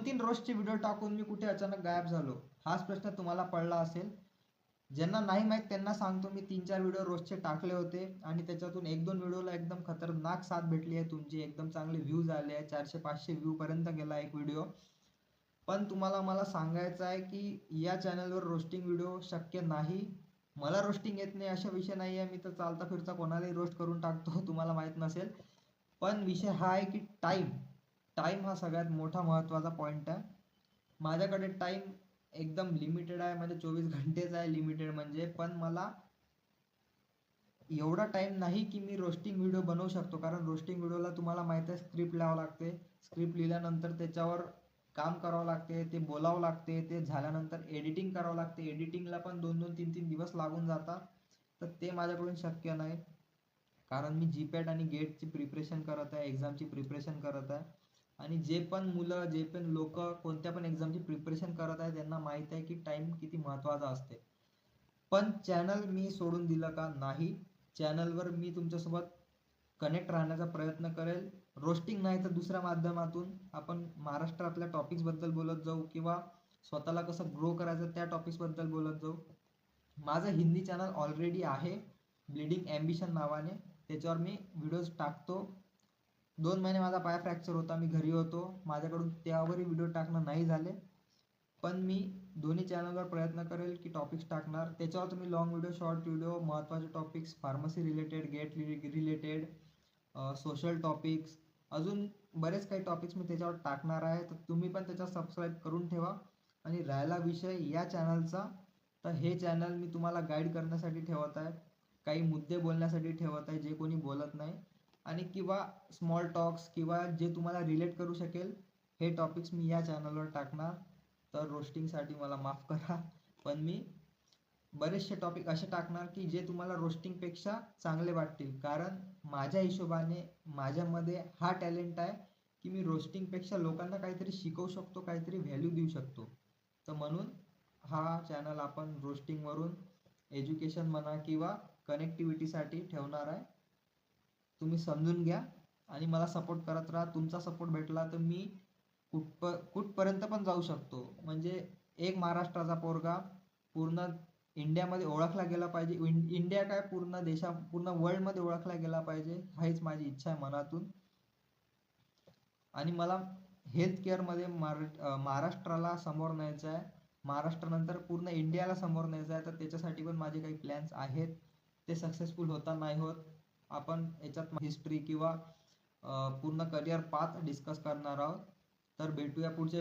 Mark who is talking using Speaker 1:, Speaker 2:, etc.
Speaker 1: 2-3 रोजचे व्हिडिओ टाकून मी कुठे अचानक गायब झालो, हाच प्रश्न तुम्हाला पडला असेल. ज्यांना नाही माहीत त्यांना सांगतो, मी 3-4 व्हिडिओ रोजचे टाकले होते आणि त्याच्यातून 1-2 व्हिडिओला एकदम खतरनाक साथ भेटली आहे तुमची, एकदम चांगले व्ह्यूज आले आहे. 400-500 व्ह्यू पर्यंत गेला एक व्हिडिओ. पण तुम्हाला मला सांगायचं आहे की या चॅनलवर रोस्टिंग व्हिडिओ शक्य नाही. मला रोस्टिंग येत नाही असा विषय नाही आहे. मी तर चालता फिरता कोणालाही रोस्ट करून टाकतो, तुम्हाला माहीत नसेल. पण विषय हा आहे की टाईम हा सगळ्यात मोठा महत्त्वाचा पॉईंट आहे. माझ्याकडे टाईम एकदम लिमिटेड आहे, म्हणजे 24 घंटेच आहे लिमिटेड म्हणजे. पण मला एवढा टाईम नाही की मी रोस्टिंग व्हिडिओ बनवू शकतो, कारण रोस्टिंग व्हिडिओला तुम्हाला माहीत आहे स्क्रिप्ट लिहावं लागते. स्क्रिप्ट लिहिल्यानंतर त्याच्यावर काम करावं लागते, ते बोलावं लागते, ते झाल्यानंतर एडिटिंग करावं लागते. एडिटिंगला पण 2-2 3-3 दिवस लागून जातात. तर ते माझ्याकडून शक्य नाही, कारण मी जीपॅट आणि गेटची प्रिपरेशन करत आहे, एक्झामची प्रिपरेशन करत आहे. आणि जे पण मुलं, जे पण लोक कोणत्या पण एक्झामची प्रिपरेशन करत आहे त्यांना माहीत आहे की टाईम किती महत्त्वाचा असते. पण चॅनल मी सोडून दिलं का? नाही. चॅनलवर मी तुमच्यासोबत कनेक्ट राहण्याचा प्रयत्न करेल. रोस्टिंग नाही तर दुसऱ्या माध्यमातून आपण महाराष्ट्रातल्या टॉपिक्सबद्दल बोलत जाऊ किंवा स्वतःला कसं ग्रो करायचं त्या टॉपिक्सबद्दल बोलत जाऊ. माझं हिंदी चॅनल ऑलरेडी आहे, ब्लीडिंग ॲम्बिशन नावाने. त्याच्यावर मी व्हिडिओज टाकतो. 2 महिने माझा पाय फ्रॅक्चर होता, मी घरी होतो. माझ्याकडून त्यावरही व्हिडिओ टाकणं नाही झाले. पण मी दोन्ही चॅनलवर प्रयत्न करेल की टॉपिक्स टाकणार. त्याच्यावर तुम्ही लॉंग व्हिडिओ, शॉर्ट व्हिडिओ, महत्त्वाचे topics, pharmacy related, GATE related, social topics, अजून बरेच काही टॉपिक्स मी त्याच्यावर टाकणार आहे. तर तुम्ही पण त्याच्यावर सबस्क्राईब करून ठेवा. आणि राहिला विषय या चॅनलचा, तर हे चॅनल मी तुम्हाला गाईड करण्यासाठी ठेवत आहे, काही मुद्दे बोलण्यासाठी ठेवत आहे जे कोणी बोलत नाही. आणि किंवा स्मॉल टॉक्स किंवा जे तुम्हाला रिलेट करू शकेल हे टॉपिक्स मी या चॅनलवर टाकणार. तर रोस्टिंगसाठी मला माफ करा, पण मी बरेचसे टॉपिक असे टाकणार की जे तुम्हाला रोस्टिंगपेक्षा चांगले वाटतील. कारण माझ्या हिशोबाने माझ्यामध्ये हा टॅलेंट आहे की मी रोस्टिंगपेक्षा लोकांना काहीतरी शिकवू शकतो, काहीतरी व्हॅल्यू देऊ शकतो. तर म्हणून हा चॅनल आपण रोस्टिंगवरून एज्युकेशन म्हणा किंवा कनेक्टिव्हिटीसाठी ठेवणार आहे. तुम्ही समजून घ्या आणि मला सपोर्ट करत राहा. तुमचा सपोर्ट भेटला तर मी कुठपर्यंत पण जाऊ शकतो. म्हणजे एक महाराष्ट्राचा पोरगा पूर्ण इंडियामध्ये ओळखला गेला पाहिजे. इंडिया काय, पूर्ण पूर्ण वर्ल्डमध्ये ओळखला गेला पाहिजे, हीच माझी इच्छा आहे मनातून. आणि मला हेल्थ केअरमध्ये महाराष्ट्राला समोर न्यायचं आहे. महाराष्ट्रानंतर पूर्ण इंडियाला समोर न्यायचं आहे. तर त्याच्यासाठी पण माझे काही प्लॅन्स आहेत. ते सक्सेसफुल होता नाही होत, आपण याच्यात हिस्ट्री किंवा पूर्ण करिअर पाथ डिस्कस करणार आहोत. तर भेटूया पुढच्या